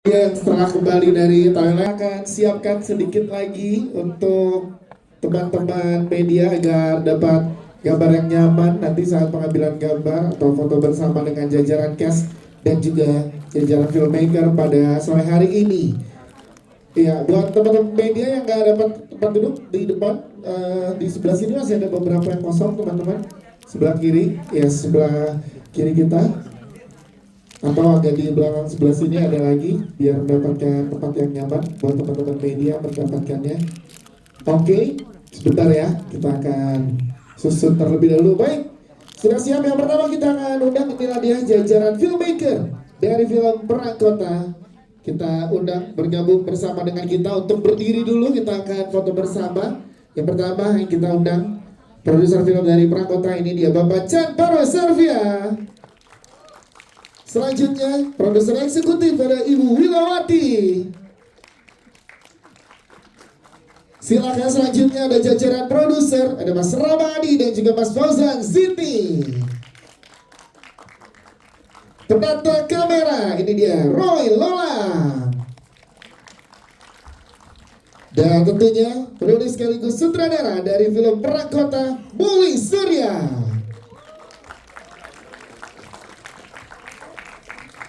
Yang setelah kembali dari Thailand akan siapkan sedikit lagi untuk teman-teman media agar dapat gambar yang nyaman nanti saat pengambilan gambar atau foto bersama dengan jajaran cast dan juga jajaran filmmaker pada sore hari ini. Iya, buat teman-teman media yang nggak dapat tempat duduk di depan, di sebelah sini masih ada beberapa yang kosong teman-teman. Sebelah kiri, ya sebelah kiri kita atau agak di belakang sebelah sini ada lagi biar mendapatkan tempat yang nyaman buat teman-teman media mendapatkannya. Oke, sebentar ya, kita akan susun terlebih dahulu. Baik, sudah siap. Yang pertama kita akan undang inilah dia jajaran filmmaker dari film Perang Kota. Kita undang bergabung bersama dengan kita untuk berdiri dulu. Kita akan foto bersama. Yang pertama yang kita undang produser film dari Perang Kota, ini dia Bapak Chan Parwaservia. Selanjutnya produser eksekutif ada Ibu Wilawati. Silakan selanjutnya ada jajaran produser, ada Mas Ramadi dan juga Mas Fauzan Ziti. Penata kamera, ini dia Roy Lola. Dan tentunya penulis sekaligus sutradara dari film Perang Kota, Buli Surya.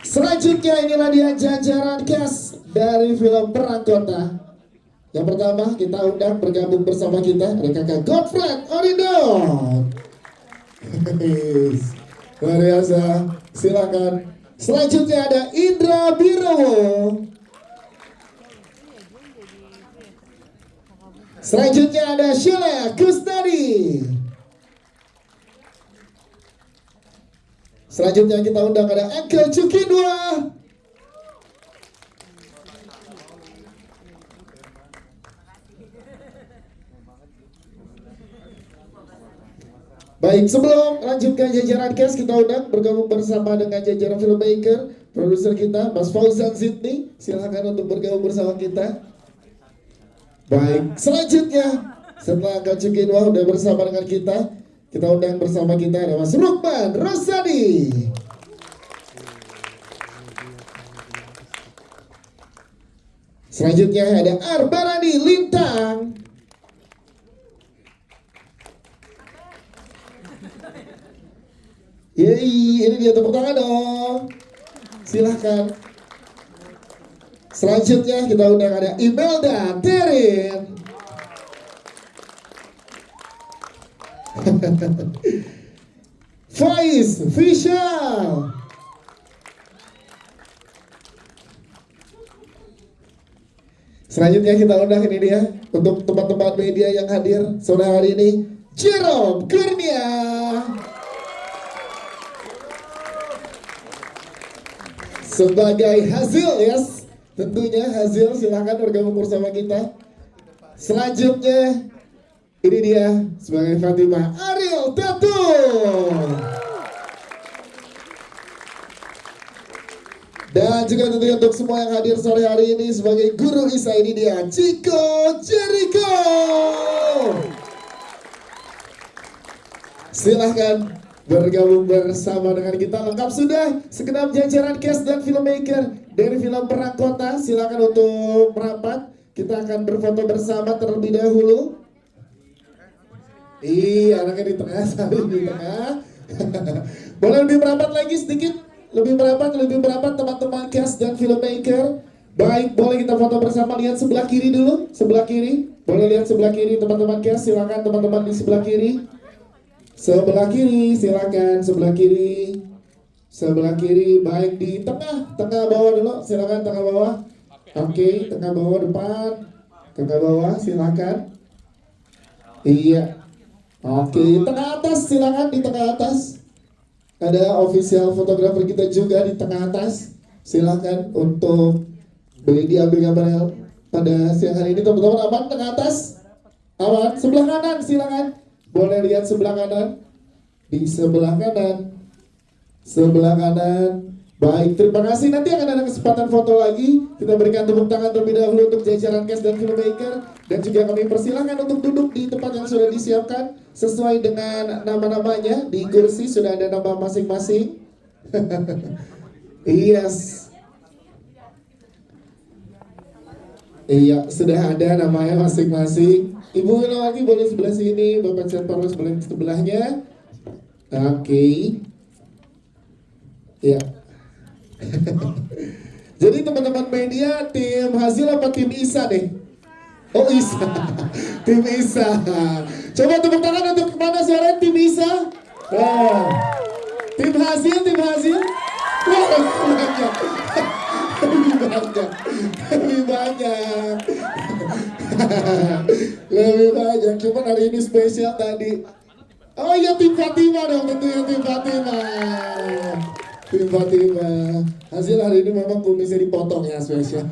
Selanjutnya inilah dia jajaran cast dari film Perang Kota. Yang pertama kita undang bergabung bersama kita ada kakak Godfred Oridon. Luar biasa, silakan. Selanjutnya ada Indra Birowo. Selanjutnya ada Sheila Kustadi. Selanjutnya kita undang ada Uncle Cukidwa. Baik, sebelum lanjutkan jajaran cast, kita undang bergabung bersama dengan jajaran filmmaker, produser kita, Mas Fauzan Zidni. Silakan untuk bergabung bersama kita. Baik, selanjutnya setelah Kak Cukinwa udah bersama dengan kita undang bersama kita ada Mas Rukman Rosadi. Selanjutnya ada Arbarani Lintang. Yeay, ini dia, tepuk tangan dong. Silahkan. Selanjutnya kita undang ada Imelda Terin. Faiz Fishal. Selanjutnya kita undang ini dia untuk teman-teman media yang hadir sore hari ini, Jerome Kurnia. Sebagai hasil, yes, tentunya hasil, silahkan bergabung bersama kita. Selanjutnya ini dia sebagai Fatimah Ariel Tatu. Dan juga tentunya untuk semua yang hadir sore hari ini sebagai guru Isa, ini dia Chico Jericho. Silahkan bergabung bersama dengan kita. Lengkap sudah segenap jajaran cast dan filmmaker dari film Perang Kota. Silakan untuk merapat. Kita akan berfoto bersama terlebih dahulu. Iya, anaknya di tengah, saya di tengah. Boleh lebih merapat lagi sedikit? Lebih merapat teman-teman cast dan filmmaker. Baik, boleh kita foto bersama. Lihat sebelah kiri dulu, sebelah kiri. Boleh lihat sebelah kiri teman-teman cast. Silakan teman-teman di sebelah kiri. Sebelah kiri, silakan sebelah kiri. Sebelah kiri, baik di tengah bawah dulu, silakan tengah bawah. Oke, tengah bawah depan. Tengah bawah, silakan. Iya. Oke, tengah atas, silakan di tengah atas. Ada official fotografer kita juga di tengah atas. Silakan untuk boleh diambil gambar pada siang hari ini. Teman-teman aman tengah atas? Aman. Sebelah kanan, silakan. Boleh lihat sebelah kanan. Di sebelah kanan. Sebelah kanan. Baik, terima kasih. Nanti akan ada kesempatan foto lagi. Kita berikan tepuk tangan terlebih dahulu untuk jajaran cast dan filmmaker. Dan juga kami persilahkan untuk duduk di tempat yang sudah disiapkan sesuai dengan nama-namanya. Di kursi sudah ada nama masing-masing. Yes. Iya, sudah ada namanya masing-masing. Ibu Nawaki boleh sebelah sini, Bapak Chan Parwas boleh sebelahnya. Oke. Ya. Jadi teman-teman media, tim hasil apa tim Isa deh? Oh Isa, tim Isa. Coba tepuk tangan untuk mana suara tim Isa? Wah. Tim hasil, tim hasil. Wah, banyak. Lebih banyak. Lebih banyak. Lebih banyak. Cuman hari ini spesial tadi. Oh iya tim Fatima dong, tentunya tim Fatima. Tim Fatima. Hasil hari ini memang kumisnya dipotong ya spesial.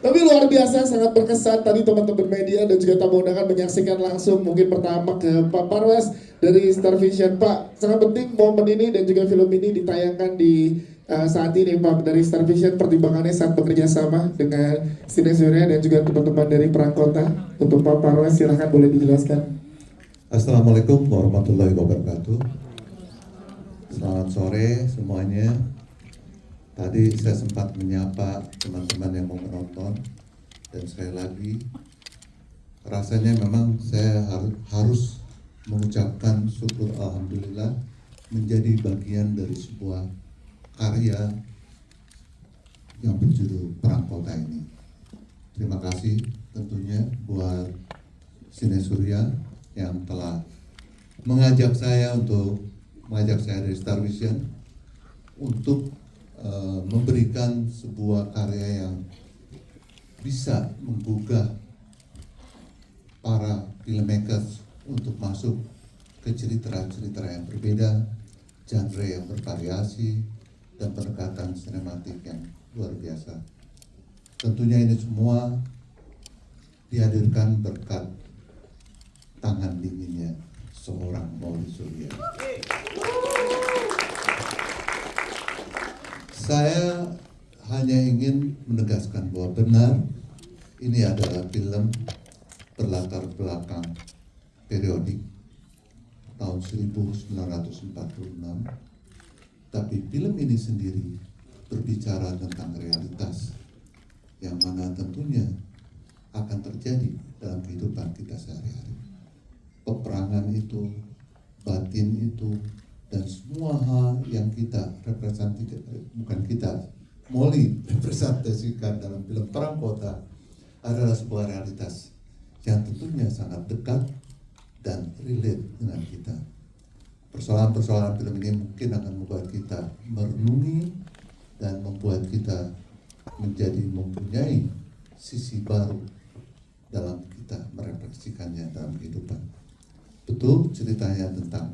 Tapi luar biasa, sangat berkesan tadi teman-teman media dan juga tamu undangan menyaksikan langsung mungkin pertama ke Pak Parwas dari Star Vision. Pak, sangat penting momen ini dan juga film ini ditayangkan di saat ini Pak dari Star Vision, pertimbangannya saat bekerja sama dengan Sinesurya dan juga teman-teman dari Prangkota. Untuk Pak Parwas silahkan boleh dijelaskan. Assalamualaikum warahmatullahi wabarakatuh. Selamat sore semuanya. Tadi saya sempat menyapa teman-teman yang mau menonton, dan sekali lagi rasanya memang saya harus mengucapkan syukur alhamdulillah menjadi bagian dari sebuah karya yang berjudul Perang Kota ini. Terima kasih tentunya buat Sinesurya yang telah mengajak saya dari Star Vision untuk memberikan sebuah karya yang bisa menggugah para filmmakers untuk masuk ke cerita-cerita yang berbeda, genre yang bervariasi, dan pendekatan sinematik yang luar biasa. Tentunya ini semua dihadirkan berkat tangan dinginnya seorang Mauli Surya. Saya hanya ingin menegaskan bahwa benar ini adalah film berlatar belakang periodik tahun 1946, tapi film ini sendiri berbicara tentang realitas yang mana tentunya akan terjadi dalam kehidupan kita sehari-hari. Peperangan itu, batin itu, dan semua hal yang kita Mauli representasikan dalam film Perang Kota adalah sebuah realitas yang tentunya sangat dekat dan relate dengan kita. Persoalan-persoalan film ini mungkin akan membuat kita merenungi dan membuat kita mempunyai sisi baru dalam kita merefleksikannya dalam kehidupan. Betul ceritanya tentang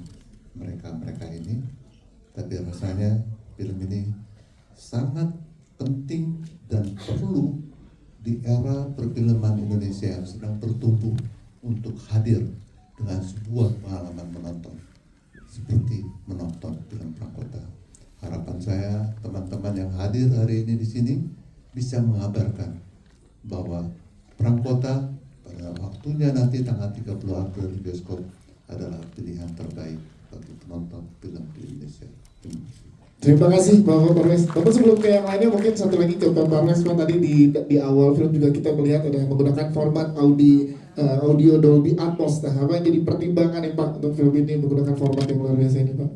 mereka ini, tapi rasanya film ini sangat penting dan perlu di era perfilman Indonesia yang sedang bertumbuh untuk hadir dengan sebuah pengalaman menonton seperti menonton film Perang Kota. Harapan saya teman-teman yang hadir hari ini di sini bisa mengabarkan bahwa Perang Kota pada waktunya nanti tanggal 30 April di bioskop adalah pilihan terbaik bagi penonton film di Indonesia. Terima kasih Bapak Parwas. Bapak sebelum ke yang lainnya mungkin satu lagi ke Bapak Parwas. Tadi di awal film juga kita melihat ada yang menggunakan format audio Dolby Atmos. Nah, apa yang jadi pertimbangan nih Pak untuk film ini menggunakan format yang luar biasa ini Pak?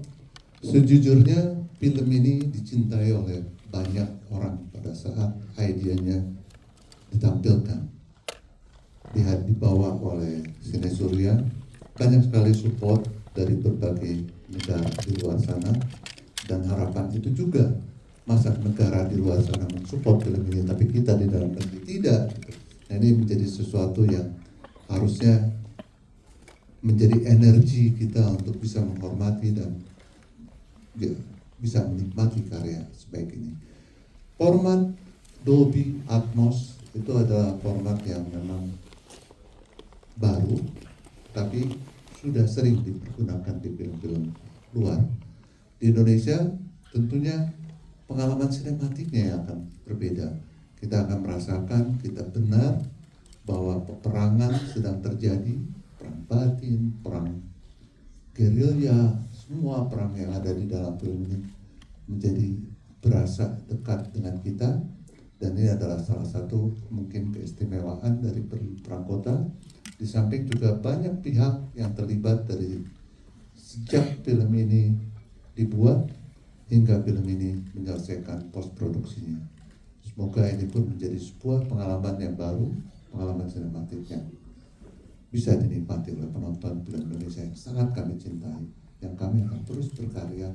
Sejujurnya film ini dicintai oleh banyak orang pada saat idenya ditampilkan, dibawa oleh Sinesurya. Banyak sekali support dari berbagai negara di luar sana, dan harapan itu juga masa negara di luar sana mensupport film ini, tapi kita di dalam negeri tidak. Nah, ini menjadi sesuatu yang harusnya menjadi energi kita untuk bisa menghormati dan bisa menikmati karya sebaik ini. Format Dolby Atmos itu adalah format yang memang baru, tapi sudah sering dipergunakan di film-film luar. Di Indonesia tentunya pengalaman sinematiknya yang akan berbeda. Kita akan merasakan, kita benar bahwa peperangan sedang terjadi, perang batin, perang gerilya, semua perang yang ada di dalam film ini menjadi berasa dekat dengan kita, dan ini adalah salah satu samping juga banyak pihak yang terlibat dari sejak film ini dibuat hingga film ini menyelesaikan post produksinya. Semoga ini pun menjadi sebuah pengalaman yang baru, pengalaman sinematik yang bisa dinikmati oleh penonton film Indonesia yang sangat kami cintai, yang kami akan terus berkarya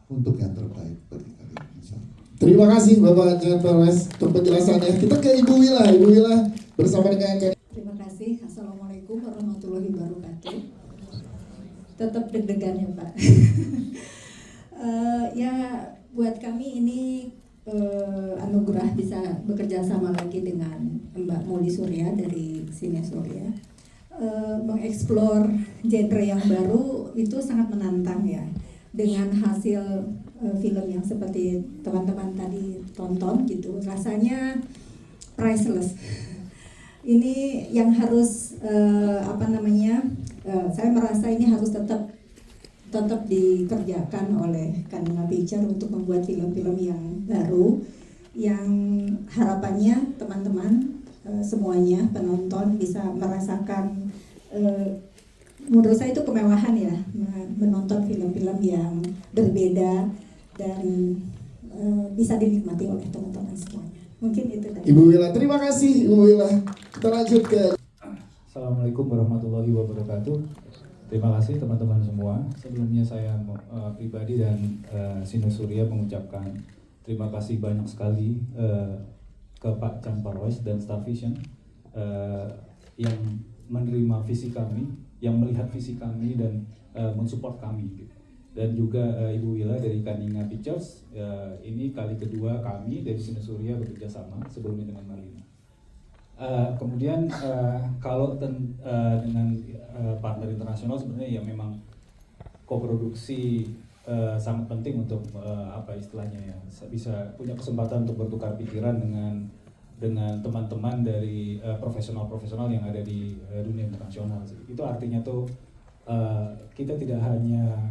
untuk yang terbaik bagi kalian, insya Allah. Terima kasih Bapak Jan Perez untuk penjelasannya. Kita ke Ibu Wila. Ibu Wila bersama dengan Terima kasih. Assalamualaikum warahmatullahi wabarakatuh. Tetap deg-degan ya Pak. Ya buat kami ini anugerah bisa bekerja sama lagi dengan Mbak Moli Surya dari Sine Surya. Mengeksplor genre yang baru itu sangat menantang ya. Dengan hasil film yang seperti teman-teman tadi tonton gitu, rasanya priceless. Ini yang harus saya merasa ini harus tetap dikerjakan oleh Kanina Picture untuk membuat film-film yang baru, yang harapannya teman-teman semuanya penonton bisa merasakan, menurut saya itu kemewahan ya, menonton film-film yang berbeda dan bisa dinikmati oleh teman-teman semuanya. Mungkin itu tadi. Ibu Wila. Terima kasih Ibu Wila. Kita lanjut ke Assalamualaikum warahmatullahi wabarakatuh. Terima kasih teman-teman semua. Sebelumnya saya pribadi dan Sine Surya mengucapkan terima kasih banyak sekali ke Pak Jan Parwes dan Star Vision yang menerima visi kami, yang melihat visi kami dan mensupport kami. Dan juga Ibu Wila dari Kanina Pictures, ini kali kedua kami dari Sine Surya bekerja sama, sebelumnya dengan Marlina. Kemudian kalau dengan partner internasional sebenarnya ya memang koproduksi sangat penting untuk istilahnya ya, bisa punya kesempatan untuk bertukar pikiran dengan teman-teman dari profesional-profesional yang ada di dunia internasional. Itu artinya tuh kita tidak hanya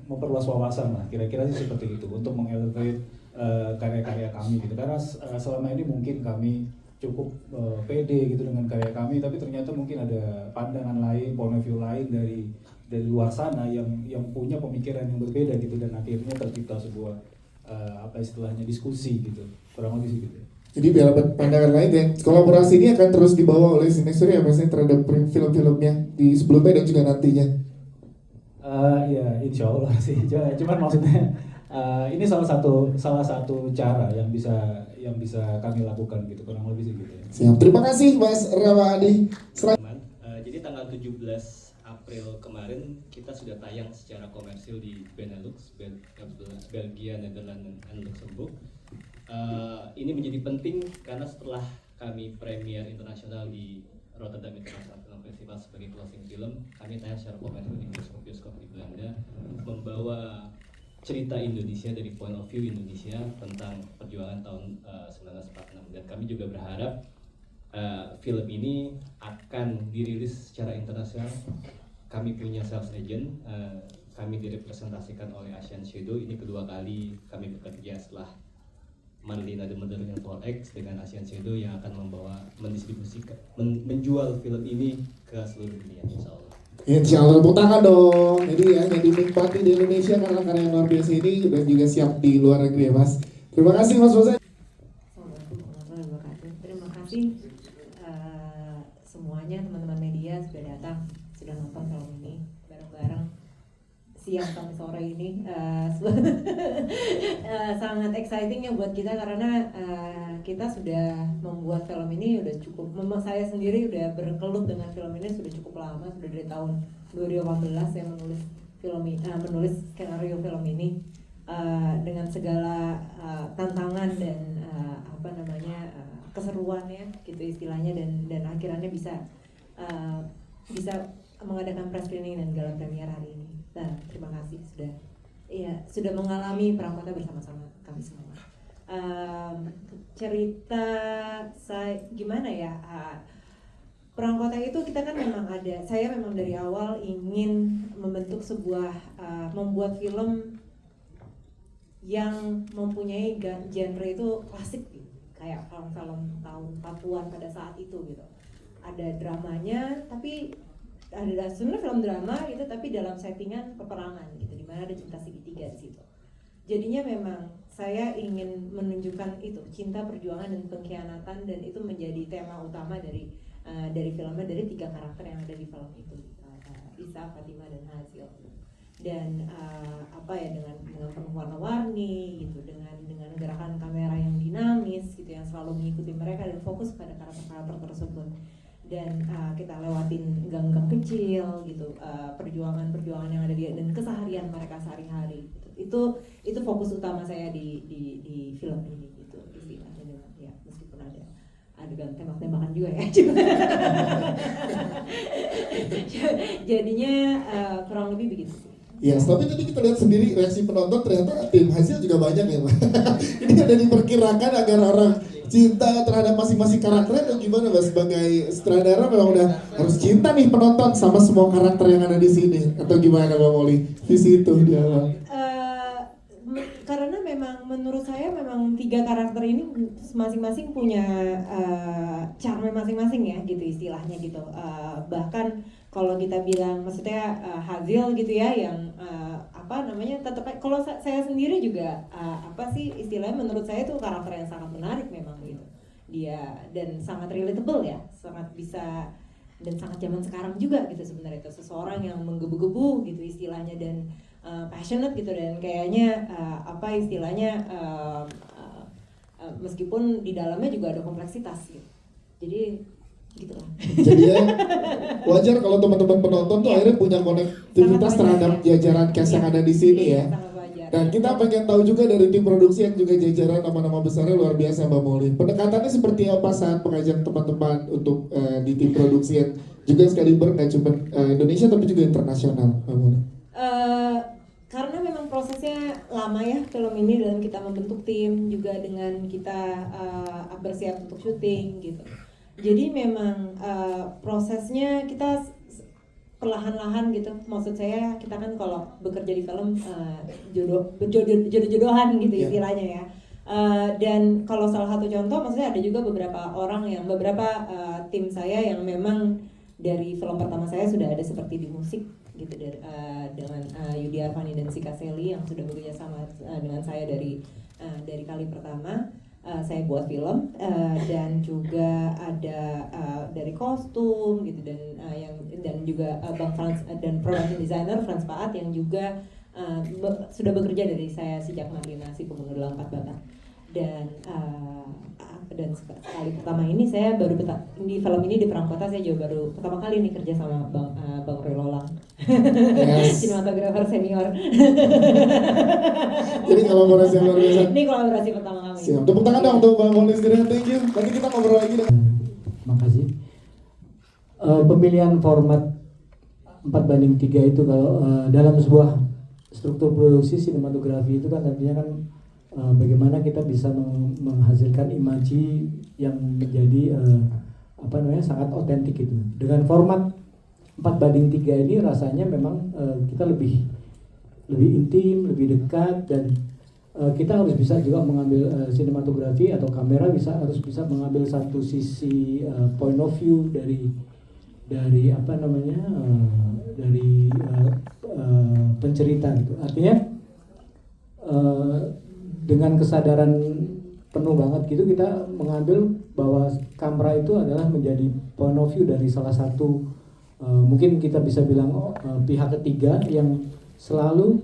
memperluas wawasan lah, kira-kira sih seperti itu untuk mengelevate karya-karya kami gitu. Karena selama ini mungkin kami cukup pede gitu dengan karya kami, tapi ternyata mungkin ada pandangan lain, point of view lain dari luar sana yang punya pemikiran yang berbeda gitu, dan akhirnya tercipta sebuah diskusi gitu, kurang lebih gitu. Jadi biar pandangan lain dan kolaborasi ini akan terus dibawa oleh Sine Surya biasanya terhadap film-filmnya di sebelumnya dan juga nantinya. Ya insya Allah sih, cuman maksudnya ini salah satu cara yang bisa kami lakukan gitu, kurang lebih sih gitu ya. Siap, terima kasih Mas Rawadi. Jadi tanggal 17 April kemarin kita sudah tayang secara komersil di Benelux, Belgia, Netherlands, dan Luxembourg. Ini menjadi penting karena setelah kami premier internasional di Rotterdam International Film Festival sebagai closing film, kami tayang secara komersil di bioskop di Belanda, membawa cerita Indonesia dari point of view Indonesia tentang perjuangan tahun 1946, dan kami juga berharap film ini akan dirilis secara internasional. Kami punya sales agent, kami direpresentasikan oleh Asian Shadow. Ini kedua kali kami bekerja setelah Marlina The Mother and 4X dengan Asian Shadow yang akan mendistribusikan, menjual film ini ke seluruh dunia, insya Allah. Insya Allah, tepuk tangan dong. Jadi ya, yang dinikmati di Indonesia karena karya yang luar biasa ini dan juga siap di luar negeri ya Mas. Terima kasih Mas Bosan. Assalamualaikum warahmatullahi wabarakatuh. Terima kasih semuanya, teman-teman media sudah datang, sudah nonton film ini bareng-bareng siang sampai sore ini. Sangat exciting ya buat kita karena kita sudah membuat film ini udah cukup, saya sendiri udah berkelut dengan film ini sudah cukup lama, sudah dari tahun 2018 saya menulis film ini, menulis skenario film ini dengan segala tantangan dan keseruannya gitu istilahnya, dan akhirnya bisa mengadakan press screening dan gala premier hari ini. Nah, terima kasih sudah mengalami perang kota bersama-sama kami semua. Cerita saya gimana ya, perang kota itu kita kan memang ada, saya memang dari awal ingin membentuk membuat film yang mempunyai genre itu klasik gitu, kayak film-film tahun 40-an pada saat itu gitu. ada dramanya, tapi ada sebenarnya film drama gitu, tapi dalam settingan peperangan gitu, dimana ada cinta segitiga di situ. Jadinya memang saya ingin menunjukkan itu cinta, perjuangan dan pengkhianatan, dan itu menjadi tema utama dari filmnya, dari 3 karakter yang ada di film itu, Isa, Fatima dan Hasil. Dan dengan penuh warna-warni gitu, dengan gerakan kamera yang dinamis gitu, yang selalu mengikuti mereka dan fokus pada karakter-karakter tersebut. Dan kita lewatin gang-gang kecil gitu, perjuangan yang ada dan keseharian mereka sehari-hari gitu. Itu fokus utama saya di film ini gitu, istilahnya. Ya, meskipun ada adegan tembak-tembakan juga ya. Jadinya kurang lebih begitu sih. Yes, tapi tadi kita lihat sendiri reaksi penonton, ternyata tim Hasil juga banyak ya, Pak. Ini ada diperkirakan agar orang cinta terhadap masing-masing karakter, atau gimana, Mbak? Sebagai sutradara memang udah harus cinta nih penonton sama semua karakter yang ada di sini, atau gimana, Mbak Molly? Visi itu dia, Mbak. Karena memang menurut saya memang 3 karakter ini masing-masing punya charm masing-masing ya gitu, istilahnya gitu. Bahkan kalau kita bilang, maksudnya Hazil gitu ya, yang tetap, kalau saya sendiri juga istilahnya menurut saya itu karakter yang sangat menarik memang gitu. Dia dan sangat relatable ya, sangat bisa dan sangat zaman sekarang juga gitu sebenarnya, itu seseorang yang menggebu-gebu gitu istilahnya, dan passionate gitu, dan kayaknya meskipun di dalamnya juga ada kompleksitas gitu. Jadi gitulah. Jadi ya, wajar kalau teman-teman penonton tuh akhirnya punya konektivitas terhadap jajaran cast yang ada di sini ya. Sangat wajar. Dan kita pengen tahu juga dari tim produksi yang juga jajaran nama-nama besarnya luar biasa, Mbak Molly. Pendekatannya seperti apa saat mengajak teman-teman untuk di tim produksi yang juga sekaliber nggak cuma Indonesia tapi juga internasional, Mbak Molly? Karena memang prosesnya lama ya film ini, dalam kita membentuk tim juga dengan kita bersiap untuk syuting gitu. Jadi memang prosesnya kita perlahan-lahan gitu. Maksud saya, kita kan kalau bekerja di film jodoh-jodohan gitu istilahnya ya. Dan kalau salah satu contoh, maksudnya ada juga beberapa tim saya yang memang dari film pertama saya sudah ada seperti di musik gitu, dengan Yudi Arvani dan Sika Seli yang sudah bekerja sama dengan saya dari kali pertama saya buat film, dan juga ada dari kostum gitu, dan juga Bang Frans dan production designer Frans Paat yang juga sudah bekerja dari saya sejak Marlina si Pembunuh Dalam 4 Bakat. Dan sekali pertama ini saya baru di film ini di Perangkota, saya juga baru pertama kali nih kerja sama Bang Roy Lolang, sinematografer senior. Jadi kolaborasi yang luar biasa. Ini kolaborasi pertama kami. Siap, tepuk tangan dong untuk Mbak Molly sendiri. Thank you. Nanti kita ngobrol lagi deh. Makasih. Pemilihan format 4:3 itu kalau dalam sebuah struktur produksi sinematografi itu kan tentunya kan bagaimana kita bisa menghasilkan imaji yang menjadi sangat otentik gitu. Dengan format 4:3 ini rasanya memang kita lebih intim, lebih dekat, dan kita harus bisa juga mengambil sinematografi atau kamera harus bisa mengambil satu sisi point of view dari pencerita gitu. Artinya dengan kesadaran penuh banget gitu, kita mengambil bahwa kamera itu adalah menjadi point of view dari salah satu mungkin kita bisa bilang pihak ketiga yang selalu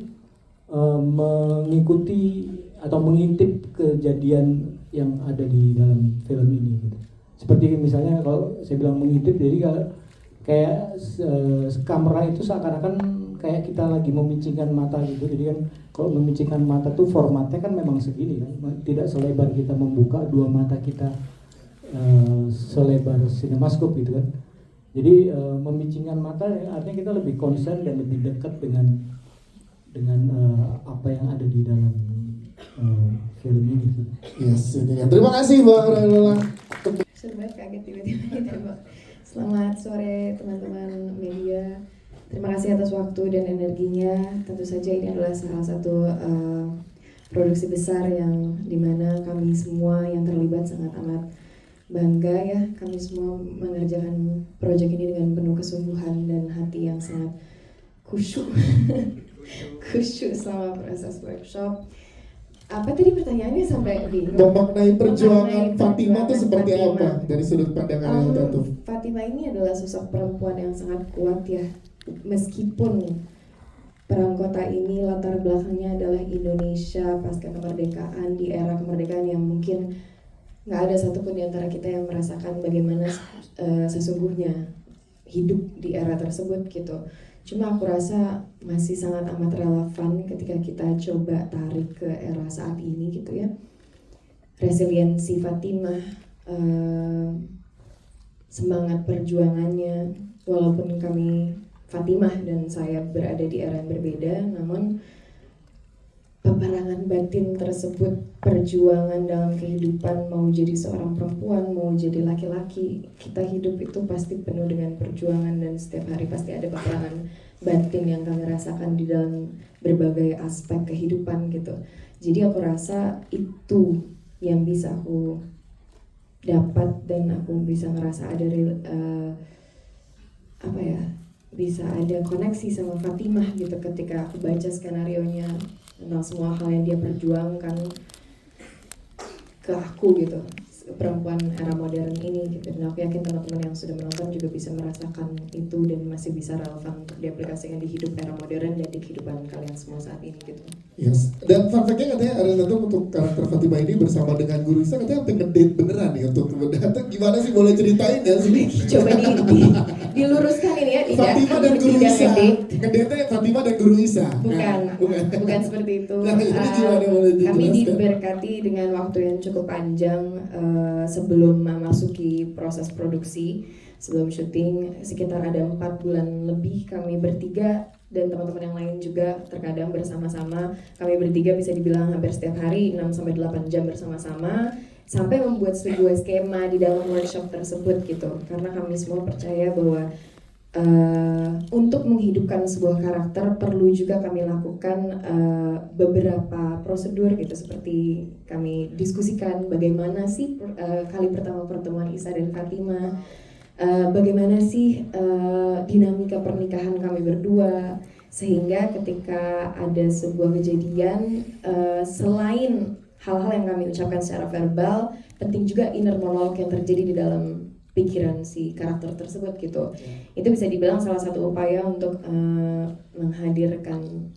mengikuti atau mengintip kejadian yang ada di dalam film ini gitu. Seperti misalnya kalau saya bilang mengintip, jadi kayak kamera itu seakan-akan kayak kita lagi memincingkan mata gitu. Jadi kan kalau memincingkan mata tuh formatnya kan memang segini kan, tidak selebar kita membuka dua mata kita selebar sinemaskop gitu kan. Jadi memincingkan mata artinya kita lebih concern dan lebih dekat dengan apa yang ada di dalam film ini. Yes, ini ya. Terima kasih Mbak Lola. Sudah kaget tiba-tiba ditembak. Selamat sore teman-teman media. Terima kasih atas waktu dan energinya. Tentu saja ini adalah salah satu produksi besar yang dimana kami semua yang terlibat sangat amat bangga ya kami semua mengerjakan proyek ini dengan penuh kesungguhan dan hati yang sangat khusyuk khusyuk selama proses workshop. Apa tadi pertanyaannya sampai bingung? Memaknai perjuangan Memaknai Fatima itu perjuangan seperti Fatima. apa dari sudut pandang Ariel Tatum? Fatima ini adalah sosok perempuan yang sangat kuat ya, meskipun perang kota ini latar belakangnya adalah Indonesia pasca kemerdekaan, di era kemerdekaan yang mungkin nggak ada satupun di antara kita yang merasakan bagaimana sesungguhnya hidup di era tersebut gitu. Cuma aku rasa masih sangat amat relevan ketika kita coba tarik ke era saat ini gitu ya. Resiliensi Fatimah, semangat perjuangannya, walaupun kami Fatimah dan saya berada di era yang berbeda, namun peperangan batin tersebut, perjuangan dalam kehidupan, mau jadi seorang perempuan, mau jadi laki-laki, kita hidup itu pasti penuh dengan perjuangan dan setiap hari pasti ada peperangan batin yang kami rasakan di dalam berbagai aspek kehidupan gitu. Jadi aku rasa itu yang bisa aku dapat dan aku bisa ngerasa ada bisa ada koneksi sama Fatimah gitu ketika aku baca skenarionya tentang semua hal yang dia perjuangkan ke aku gitu, perempuan era modern ini gitu. Dan aku yakin teman-teman yang sudah menonton juga bisa merasakan itu dan masih bisa relevan untuk diaplikasikan di hidup era modern dan di kehidupan kalian semua saat ini gitu. Yes. Dan fun fact-nya katanya Ariel Tatum untuk karakter Fatima ini bersama dengan Guru Isa katanya sampai ngedate beneran nih untuk datang. Gimana sih, boleh ceritain ya sih? Coba diluruskan ini ya, Fatima dan Guru Isa. Ngedate Fatima dan Guru Isa. Bukan seperti itu. Nah, ini gimana, boleh Kami dijelaskan? diberkati dengan waktu yang cukup panjang sebelum memasuki proses produksi, sebelum syuting sekitar ada 4 bulan lebih kami bertiga dan teman-teman yang lain juga terkadang bersama-sama. Kami bertiga bisa dibilang hampir setiap hari 6-8 jam bersama-sama sampai membuat sebuah skema di dalam workshop tersebut gitu. Karena kami semua percaya bahwa untuk menghidupkan sebuah karakter perlu juga kami lakukan beberapa prosedur gitu, seperti kami diskusikan bagaimana sih kali pertama pertemuan Isa dan Fatima, bagaimana sih dinamika pernikahan kami berdua, sehingga ketika ada sebuah kejadian selain hal-hal yang kami ucapkan secara verbal, penting juga inner monolog yang terjadi di dalam pikiran si karakter tersebut gitu. Itu bisa dibilang salah satu upaya untuk menghadirkan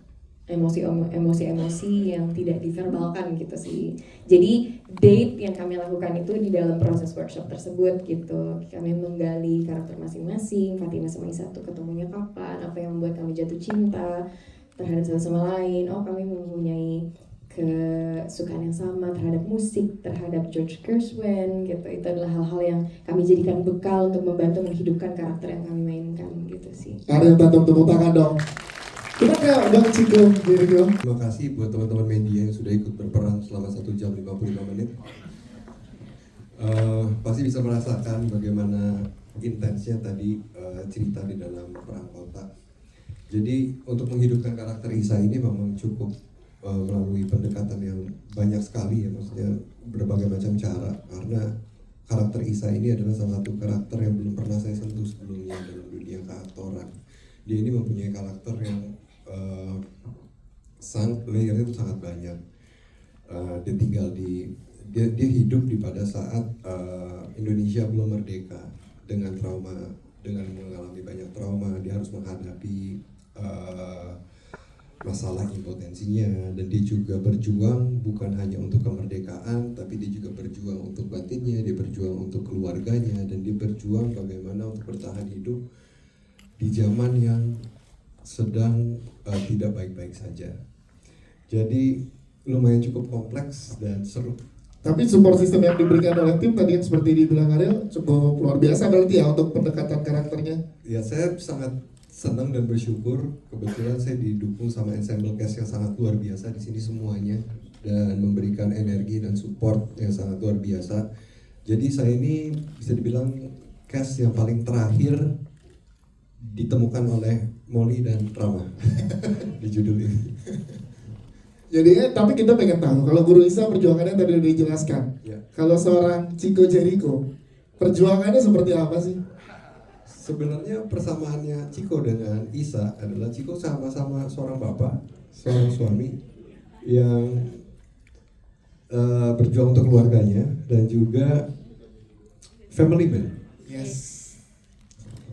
emosi-emosi yang tidak diverbalkan gitu sih. Jadi date yang kami lakukan itu di dalam proses workshop tersebut gitu. Kami menggali karakter masing-masing, Fatima sama Isa tuh ketemunya kapan, apa yang membuat kami jatuh cinta terhadap satu sama lain. Oh, kami mempunyai kesukaan yang sama terhadap musik, terhadap George Gershwin gitu. Itu adalah hal-hal yang kami jadikan bekal untuk membantu menghidupkan karakter yang kami mainkan gitu sih. Ariel Tatum, tepuk tangan dong. Kita ke Bang Ciko, Jericho. Terima kasih buat teman-teman media yang sudah ikut berperan selama 1 jam 55 menit. Pasti bisa merasakan bagaimana intensnya tadi cerita di dalam Perang Kota. Jadi untuk menghidupkan karakter Isa ini memang cukup melalui pendekatan yang banyak sekali ya, maksudnya berbagai macam cara, karena karakter Isa ini adalah salah satu karakter yang belum pernah saya sentuh sebelumnya dalam dunia keaktoran. Dia ini mempunyai karakter yang layernya itu sangat banyak. Dia hidup di pada saat Indonesia belum merdeka dengan mengalami banyak trauma. Dia harus menghadapi masalah impotensinya, dan dia juga berjuang bukan hanya untuk kemerdekaan, tapi dia juga berjuang untuk batinnya, dia berjuang untuk keluarganya, dan dia berjuang bagaimana untuk bertahan hidup di zaman yang sedang tidak baik-baik saja. Jadi lumayan cukup kompleks dan seru. Tapi support system yang diberikan oleh tim tadi yang seperti dibilang Ariel cukup luar biasa berarti ya untuk pendekatan karakternya. Ya, saya sangat senang dan bersyukur kebetulan saya didukung sama ensemble cast yang sangat luar biasa di sini semuanya, dan memberikan energi dan support yang sangat luar biasa. Jadi saya ini bisa dibilang cast yang paling terakhir ditemukan oleh Molly dan Rama di judul ini. Jadi tapi kita pengen tahu kalau Guru Isa perjuangannya tadi udah dijelaskan. Ya. Kalau seorang Chico Jericho Perjuangannya seperti apa sih? Sebenarnya persamaannya Ciko dengan Isa adalah Ciko sama-sama seorang bapak, seorang suami yang berjuang untuk keluarganya dan juga family man. Yes.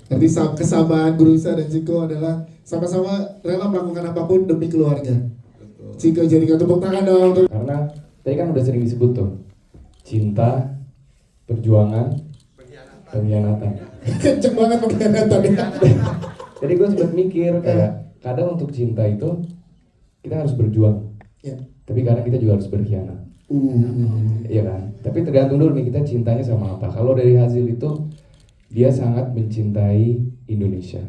Berarti kesamaan Guru Isa dan Ciko adalah sama-sama rela melakukan apapun demi keluarga. Betul. Ciko jadikan tepuk tangan dong untuk Karena tadi kan udah sering disebut tuh, cinta, perjuangan, pengkhianatan. kenceng banget pengkhianatan ya. Jadi gue sempat mikir kayak kadang untuk cinta itu kita harus berjuang, Ya. tapi kadang kita juga harus berkhianat, iya kan? Tapi tergantung dulu nih kita cintanya sama apa. Kalau dari hasil itu dia sangat mencintai Indonesia,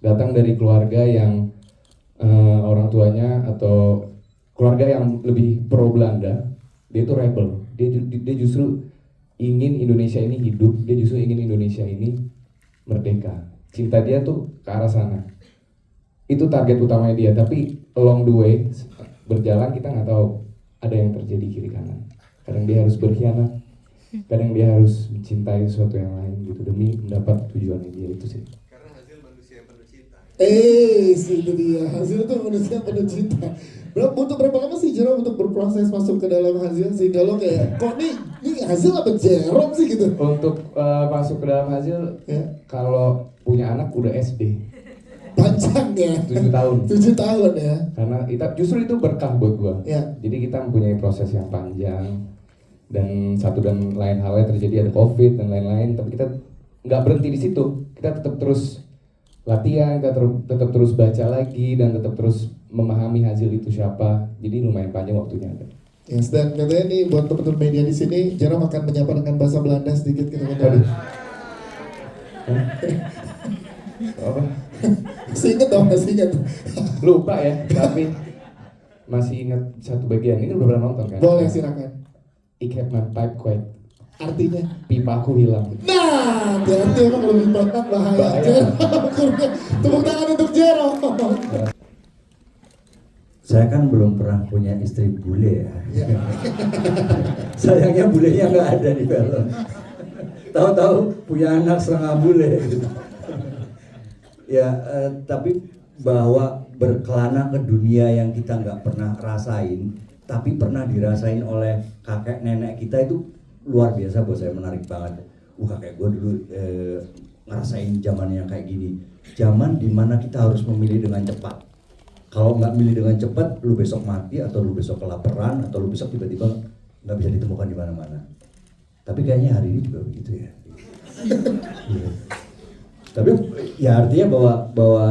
datang dari keluarga yang orang tuanya atau keluarga yang lebih pro Belanda, dia itu rebel, dia justru ingin Indonesia ini hidup, dia justru ingin Indonesia ini merdeka. Cinta dia tuh ke arah sana. Itu target utamanya dia, tapi along the way berjalan kita nggak tahu ada yang terjadi kiri kanan. Kadang dia harus berkhianat, kadang dia harus mencintai sesuatu yang lain gitu demi mendapat tujuannya dia itu sih. Karena hasil manusia yang penuh cinta. Itu dia. Hasil tuh manusia penuh cinta. Butuh berapa lama sih Jerome untuk berproses masuk ke dalam hasil sehingga lo kayak kok nih hasil apa Jerome sih gitu? Untuk masuk ke dalam hasil, Ya. kalau punya anak udah SD Panjang ya. 7 tahun. 7 tahun ya. Karena justru itu berkah buat gua. Ya. Jadi kita mempunyai proses yang panjang dan satu dan lain halnya terjadi, ada COVID dan lain-lain, tapi kita nggak berhenti di situ. Kita tetap terus latihan, kita tetap terus baca lagi dan tetap terus memahami hasil itu siapa. Jadi lumayan panjang waktunya. Yes, dan katanya nih buat teman-teman media di sini, Jerome akan menyapa dengan bahasa Belanda sedikit kita kan. Apa? Masih inget dong, masih inget. Lupa ya, tapi masih ingat satu bagian. Ini udah pernah nonton kan? Boleh silakan. Ik heb mijn pipe kwijt. Artinya? Pipaku hilang. Nah, berarti emang lebih banget bahaya. Jerome, tepuk tangan untuk Jerome. Saya kan belum pernah punya istri bule ya. Ya. Sayangnya bulenya nggak ada di film. Tahu-tahu punya anak setengah bule. Gitu. Ya, tapi bahwa berkelana ke dunia yang kita nggak pernah rasain, tapi pernah dirasain oleh kakek nenek kita itu luar biasa buat saya, menarik banget. Kakek gue dulu ngerasain zaman yang kayak gini. Zaman dimana kita harus memilih dengan cepat. Kalau nggak milih dengan cepat, lu besok mati atau lu besok kelaparan atau lu besok tiba-tiba nggak bisa ditemukan di mana-mana. Tapi kayaknya hari ini juga begitu ya. Iya. Tapi ya artinya bahwa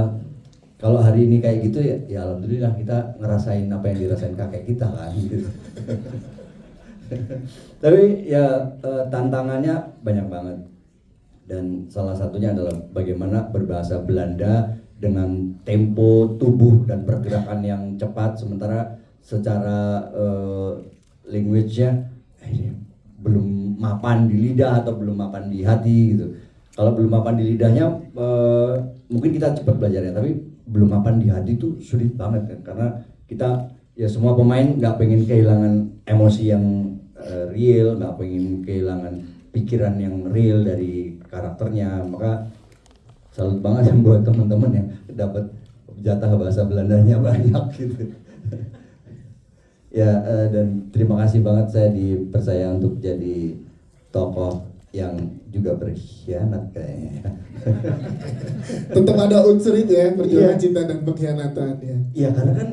kalau hari ini kayak gitu ya alhamdulillah kita ngerasain apa yang dirasain kakek kita kan. Gitu. Tapi ya tantangannya banyak banget. Dan salah satunya adalah bagaimana berbahasa Belanda dengan tempo tubuh dan pergerakan yang cepat, sementara secara language-nya belum mapan di lidah atau belum mapan di hati gitu. Kalau belum mapan di lidahnya mungkin kita cepat belajarnya, tapi belum mapan di hati itu sulit banget kan, karena kita ya semua pemain nggak pengen kehilangan emosi yang real, nggak pengen kehilangan pikiran yang real dari karakternya, maka salut banget yang buat teman-teman yang dapat jatah bahasa Belandanya banyak gitu. Ya dan terima kasih banget saya dipercaya untuk jadi tokoh yang juga berkhianat kayaknya. Tetap ada unsur itu ya, perjuangan cinta dan pengkhianatan ya. Iya karena kan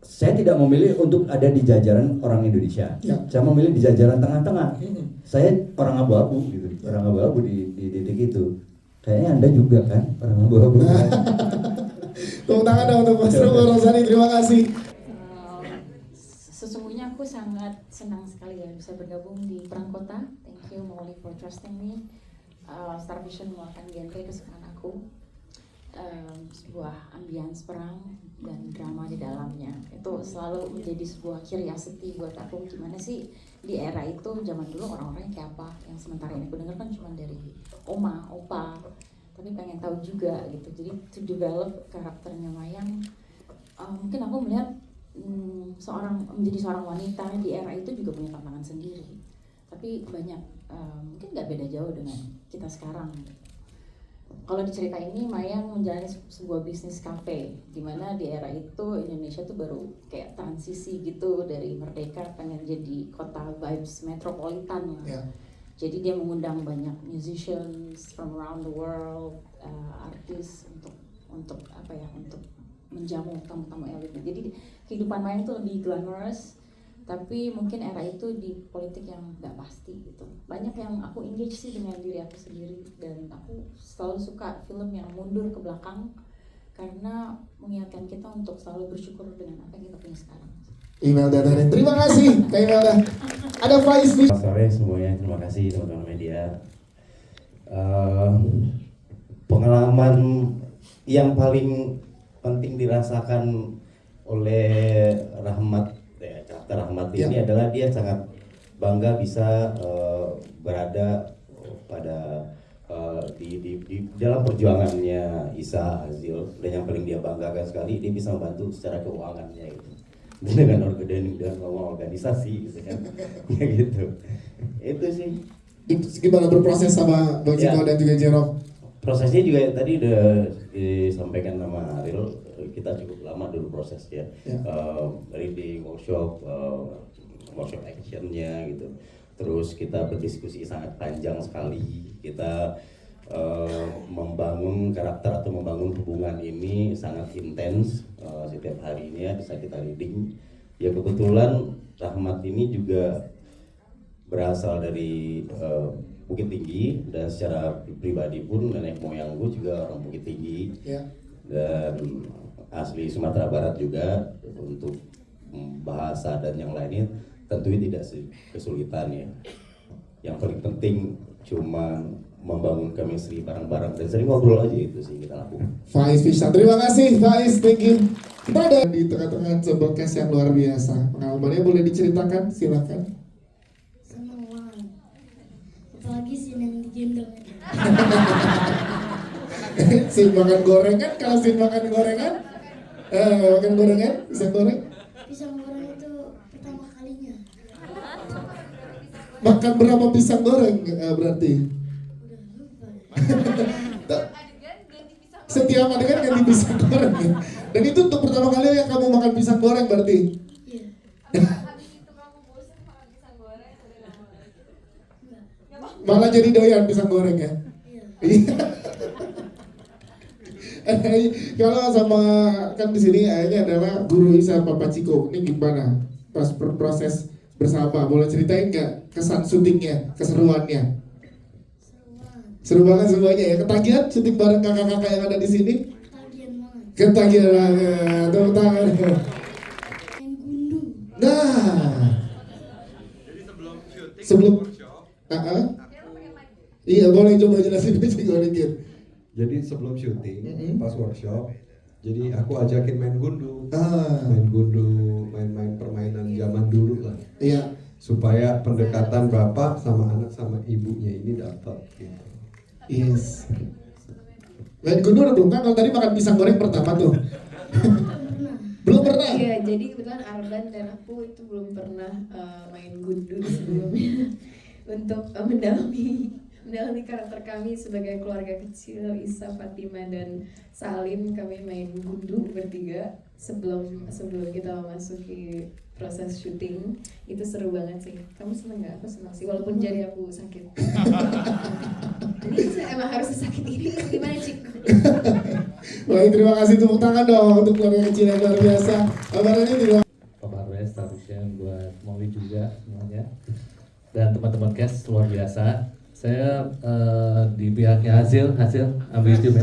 saya tidak memilih untuk ada di jajaran orang Indonesia. Ya. Saya memilih di jajaran tengah-tengah. Saya orang abu-abu gitu, orang abu-abu di titik itu. Kayaknya Anda juga kan orang abu-abu. Kan? Tepuk tangan dong untuk Mas Rosani, terima kasih. Sesungguhnya aku sangat senang sekali ya bisa bergabung di Perang Kota. Thank you Molly for trusting me. Star Vision merupakan genre kesukaan aku. Sebuah ambience perang dan drama di dalamnya. Itu selalu menjadi sebuah curiosity buat aku, gimana sih di era itu, zaman dulu orang-orang kayak apa, yang sementara ini aku dengar kan cuma dari oma, opa, tapi pengen tahu juga gitu. Jadi to develop karakternya Mayang, mungkin aku melihat menjadi seorang wanita di era itu juga punya tantangan sendiri. tapi banyak mungkin nggak beda jauh dengan kita sekarang. Kalau di cerita ini Mayang menjalani sebuah bisnis kafe, dimana di era itu Indonesia tuh baru kayak transisi gitu dari merdeka pengen jadi kota vibes metropolitan ya. Jadi dia mengundang banyak musicians from around the world, artis untuk apa ya, untuk menjamu tamu-tamu elit. Jadi kehidupan Mayang itu lebih glamorous, tapi mungkin era itu di politik yang nggak pasti gitu. Banyak yang aku engage sih dengan diri aku sendiri, dan aku selalu suka film yang mundur ke belakang karena mengingatkan kita untuk selalu bersyukur dengan apa yang kita punya sekarang. Imelda Darin, terima kasih Kak Imelda. Ada Faiz. Selamat sore semuanya, terima kasih teman-teman media. Pengalaman yang paling penting dirasakan oleh Rahmat, karakter Rahmat ini adalah dia sangat bangga bisa berada pada di dalam perjuangannya Isa Azil, dan yang paling dia banggakan sekali dia bisa membantu secara keuangannya gitu. Dengan organisasi gitu kan. Ya gitu. Itu sih. Gimana berproses sama Bang Ciko dan juga Jerome? Prosesnya juga tadi udah disampaikan sama Ariel, kita cukup lama dulu prosesnya. Reading, workshop actionnya gitu. Terus kita berdiskusi sangat panjang sekali. Kita membangun karakter atau membangun hubungan ini sangat intens. Setiap harinya bisa kita reading. Ya kebetulan Rahmat ini juga berasal dari Bukit Tinggi, dan secara pribadi pun nenek moyangku juga orang Bukit Tinggi, dan asli Sumatera Barat juga. Untuk bahasa dan yang lainnya tentunya tidak kesulitan ya. Yang paling penting cuma membangun chemistry bareng-bareng dan sering ngobrol aja, itu sih kita lakukan. Faiz Fisha, terima kasih Faiz, thank you. Kita ada di tengah-tengah sebuah case yang luar biasa. Pengalamannya boleh diceritakan, silakan. Senang banget, apalagi scene yang digendong. Scene makan gorengan, kalau scene makan gorengan, makan gorengan, pisang goreng. Pisang goreng itu pertama kalinya. Makan berapa pisang goreng berarti? Setiap adegan ganti pisang goreng ya? Dan itu untuk pertama kali yang kamu makan pisang goreng berarti? Iya. Malah jadi doyan pisang goreng ya? Iya. Kalau sama kan di sini ayahnya adalah Guru Isa Papa Ciko. Ini gimana pas proses bersama? Boleh ceritain nggak kesan syutingnya, keseruannya? Seru banget semuanya ya. Ketagihan syuting bareng kakak-kakak yang ada di sini? Ketagihan banget. Ketagihan banget. Tepuk tangan. Main gundu. Nah. Jadi sebelum syuting workshop, iya boleh coba jelasin dikit. Jadi sebelum syuting, pas workshop, jadi aku ajakin main gundu, main permainan zaman dulu lah. Iya. Supaya pendekatan bapak sama anak sama ibunya ini dapat gitu. Yes. Main gundu udah belum kan? Kalau tadi makan pisang goreng pertama tuh. Belum pernah. Iya, jadi kebetulan Arban dan aku itu belum pernah main gundu sebelumnya. Untuk mendalami karakter kami sebagai keluarga kecil, Isa, Fatima, dan Salim, kami main gundu bertiga sebelum kita memasuki proses syuting. Itu seru banget sih. Kamu seneng nggak? Aku seneng sih, walaupun jari aku sakit. Ini emang harus sesakit ini, gimana Cik? Baik, terima kasih, tepuk tangan dong untuk keluarga kecil yang luar biasa. Kabarnya di luar. Kabar best harusnya buat Molly juga semuanya, dan teman-teman cast luar biasa. Saya di pihaknya hasil ambil YouTube ya.